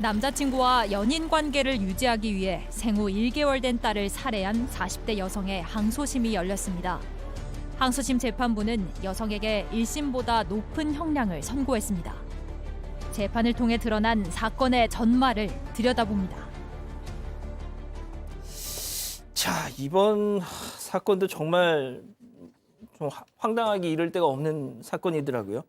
남자친구와 연인 관계를 유지하기 위해 생후 1개월 된 딸을 살해한 40대 여성의 항소심이 열렸습니다. 항소심 재판부는 여성에게 1심보다 높은 형량을 선고했습니다. 재판을 통해 드러난 사건의 전말을 들여다봅니다. 자, 이번 사건도 정말 좀 황당하기 이를 데가 없는 사건이더라고요.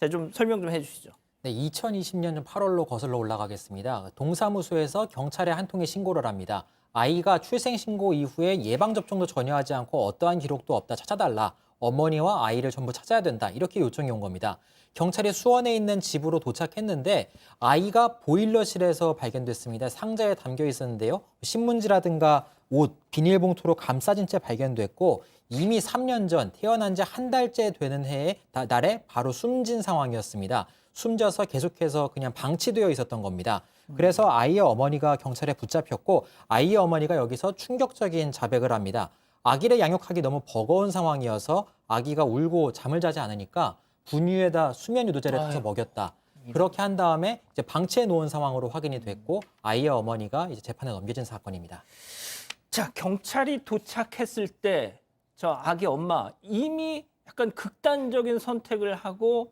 자, 좀 설명 좀 해주시죠. 네, 2020년 8월로 거슬러 올라가겠습니다. 동사무소에서 경찰에 한 통의 신고를 합니다. 아이가 출생 신고 이후에 예방 접종도 전혀 하지 않고 어떠한 기록도 없다 찾아달라. 어머니와 아이를 전부 찾아야 된다. 이렇게 요청이 온 겁니다. 경찰이 수원에 있는 집으로 도착했는데 아이가 보일러실에서 발견됐습니다. 상자에 담겨 있었는데요. 신문지라든가 옷, 비닐봉투로 감싸진 채 발견됐고 이미 3년 전 태어난 지 한 달째 되는 날에 바로 숨진 상황이었습니다. 숨져서 계속해서 그냥 방치되어 있었던 겁니다. 그래서 아이의 어머니가 경찰에 붙잡혔고 아이의 어머니가 여기서 충격적인 자백을 합니다. 아기를 양육하기 너무 버거운 상황이어서 아기가 울고 잠을 자지 않으니까 분유에다 수면 유도제를 타서 먹였다. 그렇게 한 다음에 이제 방치해 놓은 상황으로 확인이 됐고 아이의 어머니가 이제 재판에 넘겨진 사건입니다. 자, 경찰이 도착했을 때 저 아기 엄마 이미 약간 극단적인 선택을 하고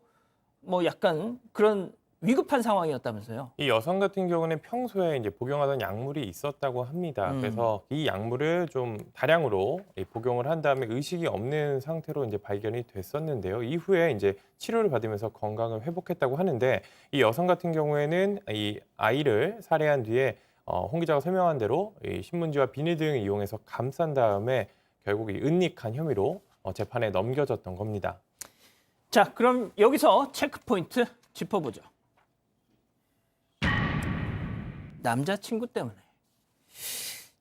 뭐 약간 그런 위급한 상황이었다면서요? 이 여성 같은 경우는 평소에 이제 복용하던 약물이 있었다고 합니다. 그래서 이 약물을 좀 다량으로 복용을 한 다음에 의식이 없는 상태로 이제 발견이 됐었는데요. 이후에 이제 치료를 받으면서 건강을 회복했다고 하는데 이 여성 같은 경우에는 이 아이를 살해한 뒤에 홍 기자가 설명한 대로 이 신문지와 비닐 등을 이용해서 감싼 다음에 결국 이 은닉한 혐의로 재판에 넘겨졌던 겁니다. 자, 그럼 여기서 체크포인트 짚어보죠. 남자친구 때문에.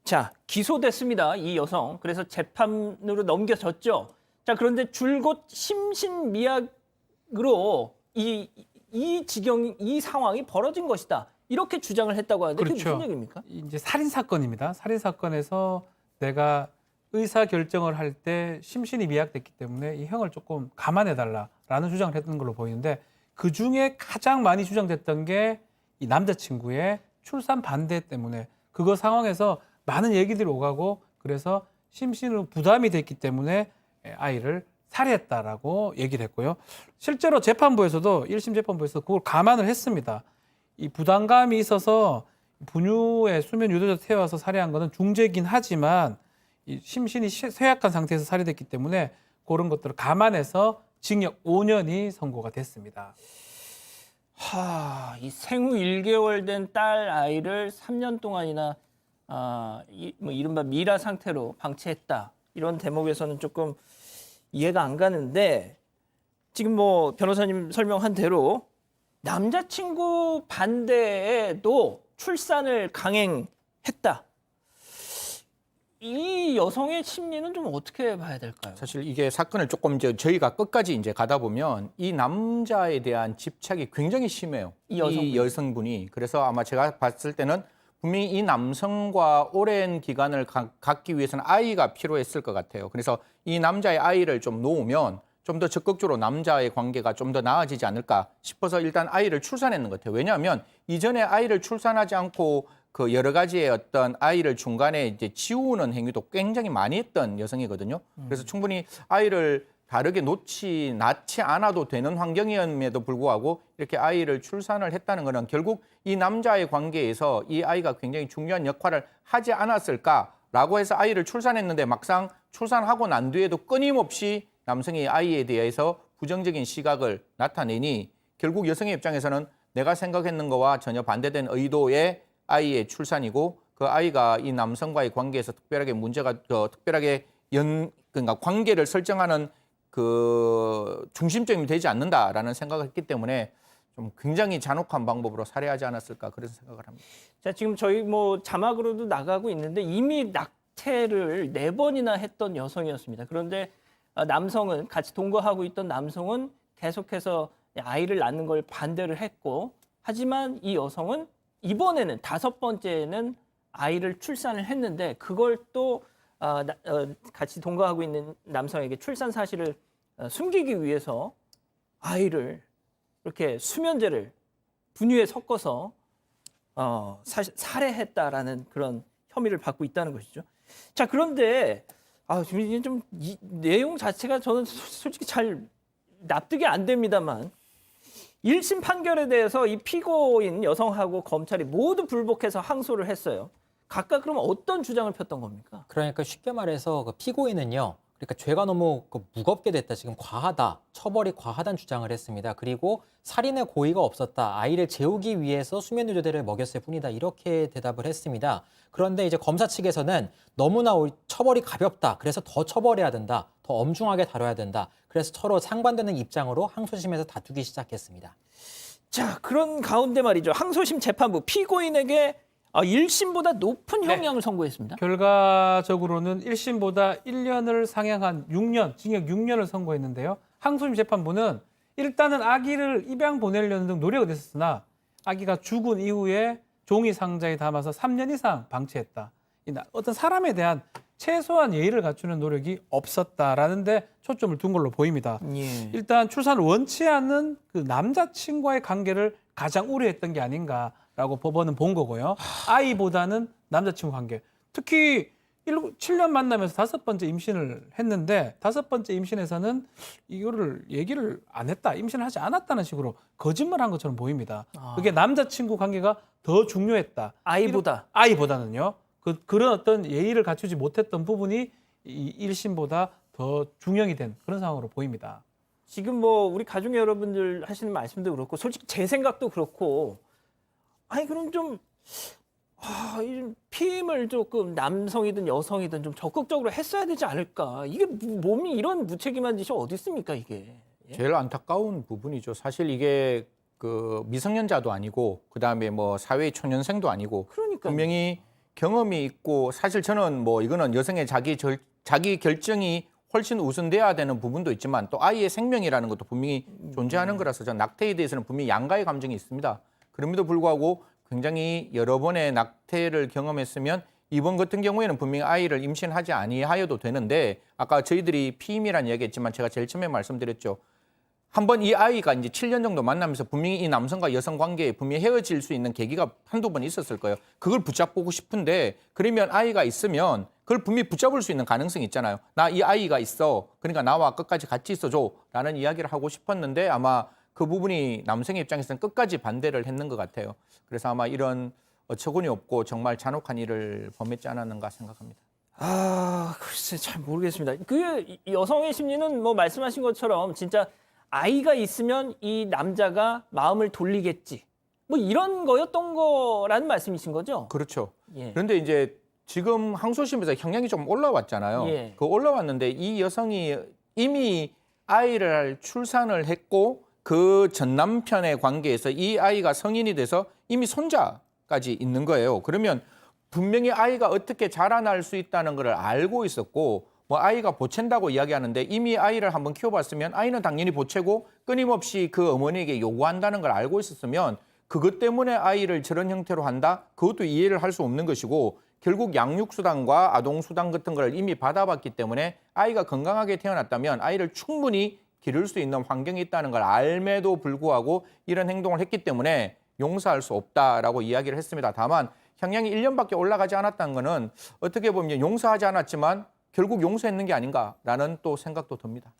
자, 기소됐습니다. 이 여성. 그래서 재판으로 넘겨졌죠. 자, 그런데 줄곧 심신미약으로 이 상황이 벌어진 것이다. 이렇게 주장을 했다고 하는데 그게 그렇죠. 무슨 얘기입니까? 이제 살인 사건입니다. 살인 사건에서 내가 의사 결정을 할 때 심신이 미약됐기 때문에 이 형을 조금 감안해 달라라는 주장을 했던 걸로 보이는데 그 중에 가장 많이 주장됐던 게 이 남자친구의 출산 반대 때문에 그거 상황에서 많은 얘기들이 오가고 그래서 심신으로 부담이 됐기 때문에 아이를 살해했다라고 얘기를 했고요. 실제로 재판부에서도 1심 재판부에서 그걸 감안을 했습니다. 이 부담감이 있어서 분유에 수면 유도제 태워서 살해한 거는 중죄긴 하지만 이 심신이 쇠약한 상태에서 살해됐기 때문에 그런 것들을 감안해서 징역 5년이 선고가 됐습니다. 이 생후 1개월 된 딸 아이를 3년 동안이나 뭐 이른바 미라 상태로 방치했다. 이런 대목에서는 조금 이해가 안 가는데 지금 뭐 변호사님 설명한 대로 남자친구 반대에도 출산을 강행했다. 이 여성의 심리는 좀 어떻게 봐야 될까요? 사실 이게 사건을 조금 저희가 끝까지 이제 가다 보면 이 남자에 대한 집착이 굉장히 심해요. 이 여성분이. 그래서 아마 제가 봤을 때는 분명히 이 남성과 오랜 기간을 갖기 위해서는 아이가 필요했을 것 같아요. 그래서 이 남자의 아이를 좀 놓으면 좀 더 적극적으로 남자의 관계가 좀 더 나아지지 않을까 싶어서 일단 아이를 출산했는 것 같아요. 왜냐하면 이전에 아이를 출산하지 않고 그 여러 가지의 어떤 아이를 중간에 이제 지우는 행위도 굉장히 많이 했던 여성이거든요. 그래서 충분히 아이를 다르게 낳지 않아도 되는 환경이었음에도 불구하고 이렇게 아이를 출산을 했다는 것은 결국 이 남자의 관계에서 이 아이가 굉장히 중요한 역할을 하지 않았을까라고 해서 아이를 출산했는데 막상 출산하고 난 뒤에도 끊임없이 남성이 아이에 대해서 부정적인 시각을 나타내니 결국 여성의 입장에서는 내가 생각했는 거와 전혀 반대된 의도의 아이의 출산이고 그 아이가 이 남성과의 관계에서 특별하게 문제가 특별하게 그러니까 관계를 설정하는 그 중심점이 되지 않는다라는 생각을 했기 때문에 좀 굉장히 잔혹한 방법으로 살해하지 않았을까 그런 생각을 합니다. 자, 지금 저희 뭐 자막으로도 나가고 있는데 이미 낙태를 4번이나 했던 여성이었습니다. 그런데 남성은 같이 동거하고 있던 남성은 계속해서 아이를 낳는 걸 반대를 했고 하지만 이 여성은 이번에는 5번째는 아이를 출산을 했는데 그걸 또 같이 동거하고 있는 남성에게 출산 사실을 숨기기 위해서 아이를 이렇게 수면제를 분유에 섞어서 살해했다라는 그런 혐의를 받고 있다는 것이죠. 자, 그런데 지금 이게 좀 이 내용 자체가 저는 솔직히 잘 납득이 안 됩니다만 1심 판결에 대해서 이 피고인 여성하고 검찰이 모두 불복해서 항소를 했어요. 각각 그러면 어떤 주장을 폈던 겁니까? 그러니까 쉽게 말해서 그 피고인은요. 그러니까 죄가 너무 무겁게 됐다, 지금 과하다, 처벌이 과하다는 주장을 했습니다. 그리고 살인의 고의가 없었다, 아이를 재우기 위해서 수면유도제를 먹였을 뿐이다, 이렇게 대답을 했습니다. 그런데 이제 검사 측에서는 너무나 처벌이 가볍다, 그래서 더 처벌해야 된다, 더 엄중하게 다뤄야 된다, 그래서 서로 상반되는 입장으로 항소심에서 다투기 시작했습니다. 자, 그런 가운데 말이죠. 항소심 재판부 피고인에게 1심보다 높은 형량을 선고했습니다. 결과적으로는 1심보다 1년을 상향한 6년, 징역 6년을 선고했는데요. 항소심 재판부는 일단은 아기를 입양 보내려는 등 노력을 했었으나 아기가 죽은 이후에 종이 상자에 담아서 3년 이상 방치했다. 어떤 사람에 대한 최소한 예의를 갖추는 노력이 없었다라는 데 초점을 둔 걸로 보입니다. 예. 일단 출산을 원치 않는 그 남자친구와의 관계를 가장 우려했던 게 아닌가라고 법원은 본 거고요. 아이보다는 남자친구 관계. 특히 7년 만나면서 5번째 임신을 했는데 5번째 임신에서는 이거를 얘기를 안 했다, 임신을 하지 않았다는 식으로 거짓말한 것처럼 보입니다. 그게 남자친구 관계가 더 중요했다. 아이보다는요. 그런 어떤 예의를 갖추지 못했던 부분이 이 1심보다 더 중형이 된 그런 상황으로 보입니다. 지금 뭐 우리 가족 여러분들 하시는 말씀도 그렇고 솔직히 제 생각도 그렇고 그럼 좀 이 피임을 조금 남성이든 여성이든 좀 적극적으로 했어야 되지 않을까. 이게 몸이 이런 무책임한 짓이 어디 있습니까 이게. 예? 제일 안타까운 부분이죠. 사실 이게 그 미성년자도 아니고 그다음에 뭐 사회 초년생도 아니고 그러니까요. 분명히 경험이 있고 사실 저는 뭐 이거는 여성의 자기 결정이 훨씬 우선돼야 되는 부분도 있지만 또 아이의 생명이라는 것도 분명히 존재하는 거라서 저는 낙태에 대해서는 분명히 양가의 감정이 있습니다. 그럼에도 불구하고 굉장히 여러 번의 낙태를 경험했으면 이번 같은 경우에는 분명히 아이를 임신하지 아니하여도 되는데 아까 저희들이 피임이라는 이야기했지만 제가 제일 처음에 말씀드렸죠. 한번 이 아이가 이제 7년 정도 만나면서 분명히 이 남성과 여성 관계에 분명히 헤어질 수 있는 계기가 한두 번 있었을 거예요. 그걸 붙잡고 싶은데 그러면 아이가 있으면 그걸 분명히 붙잡을 수 있는 가능성이 있잖아요. 나 이 아이가 있어. 그러니까 나와 끝까지 같이 있어줘. 라는 이야기를 하고 싶었는데 아마 그 부분이 남성의 입장에서는 끝까지 반대를 했는 것 같아요. 그래서 아마 이런 어처구니 없고 정말 잔혹한 일을 범했지 않았는가 생각합니다. 글쎄 잘 모르겠습니다. 그 여성의 심리는 뭐 말씀하신 것처럼 진짜 아이가 있으면 이 남자가 마음을 돌리겠지. 뭐 이런 거였던 거라는 말씀이신 거죠? 그렇죠. 예. 그런데 이제 지금 항소심에서 형량이 좀 올라왔잖아요. 예. 그 올라왔는데 이 여성이 이미 아이를 출산을 했고 그 전 남편의 관계에서 이 아이가 성인이 돼서 이미 손자까지 있는 거예요. 그러면 분명히 아이가 어떻게 자라날 수 있다는 걸 알고 있었고 뭐 아이가 보챈다고 이야기하는데 이미 아이를 한번 키워봤으면 아이는 당연히 보채고 끊임없이 그 어머니에게 요구한다는 걸 알고 있었으면 그것 때문에 아이를 저런 형태로 한다? 그것도 이해를 할 수 없는 것이고 결국 양육수당과 아동수당 같은 걸 이미 받아봤기 때문에 아이가 건강하게 태어났다면 아이를 충분히 기를 수 있는 환경이 있다는 걸 알매도 불구하고 이런 행동을 했기 때문에 용서할 수 없다라고 이야기를 했습니다. 다만 형량이 1년밖에 올라가지 않았다는 거는 어떻게 보면 용서하지 않았지만 결국 용서했는 게 아닌가라는 또 생각도 듭니다.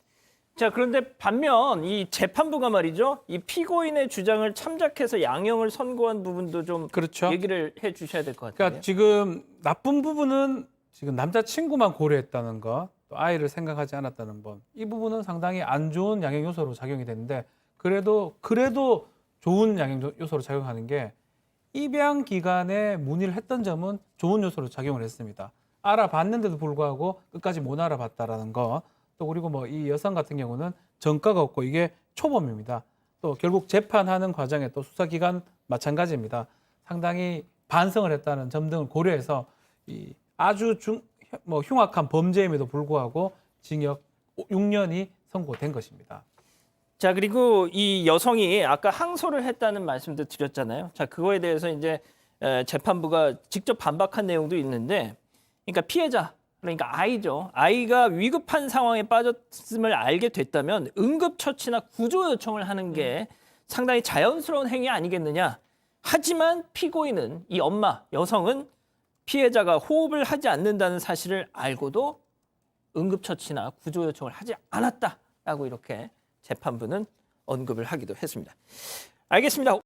자, 그런데 반면 이 재판부가 말이죠. 이 피고인의 주장을 참작해서 양형을 선고한 부분도 좀 그렇죠. 얘기를 해 주셔야 될 것 같아요. 그러니까 지금 나쁜 부분은 지금 남자친구만 고려했다는 거, 또 아이를 생각하지 않았다는 번. 이 부분은 상당히 안 좋은 양형 요소로 작용이 되는데 그래도 좋은 양형 요소로 작용하는 게 입양 기간에 문의를 했던 점은 좋은 요소로 작용을 했습니다. 알아봤는데도 불구하고 끝까지 못 알아봤다라는 거. 또 그리고 뭐 이 여성 같은 경우는 전과가 없고 이게 초범입니다. 또 결국 재판하는 과정에 또 수사기관 마찬가지입니다. 상당히 반성을 했다는 점 등을 고려해서 이 아주 흉악한 범죄임에도 불구하고 징역 6년이 선고된 것입니다. 자, 그리고 이 여성이 아까 항소를 했다는 말씀도 드렸잖아요. 자, 그거에 대해서 이제 재판부가 직접 반박한 내용도 있는데, 그러니까 피해자, 그러니까 아이죠. 아이가 위급한 상황에 빠졌음을 알게 됐다면 응급처치나 구조 요청을 하는 게 상당히 자연스러운 행위 아니겠느냐. 하지만 피고인은 이 엄마, 여성은 피해자가 호흡을 하지 않는다는 사실을 알고도 응급처치나 구조 요청을 하지 않았다라고 이렇게 재판부는 언급을 하기도 했습니다. 알겠습니다.